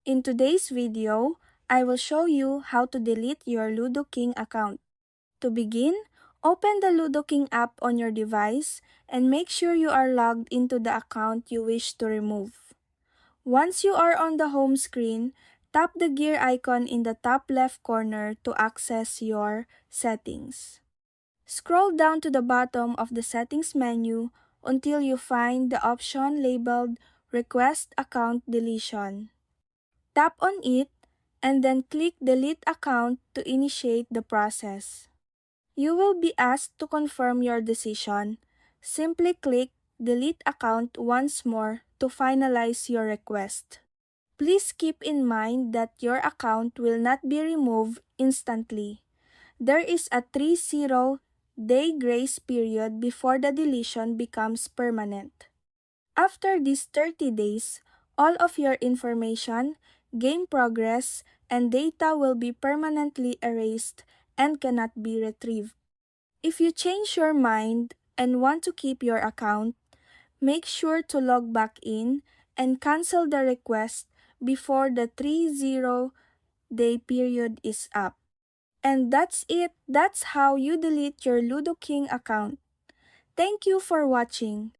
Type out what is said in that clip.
In today's video, I will show you how to delete your Ludo King account. To begin, open the Ludo King app on your device and make sure you are logged into the account you wish to remove. Once you are on the home screen, tap the gear icon in the top left corner to access your settings. Scroll down to the bottom of the settings menu until you find the option labeled Request Account Deletion. Tap on it and then click Delete Account to initiate the process. You will be asked to confirm your decision. Simply click Delete Account once more to finalize your request. Please keep in mind that your account will not be removed instantly. There is a 30-day grace period before the deletion becomes permanent. After these 30 days, all of your information, game progress, and data will be permanently erased and cannot be retrieved. If you change your mind and want to keep your account, make sure to log back in and cancel the request before the 30-day period is up. And that's it. That's how you delete your Ludo King account. Thank you for watching.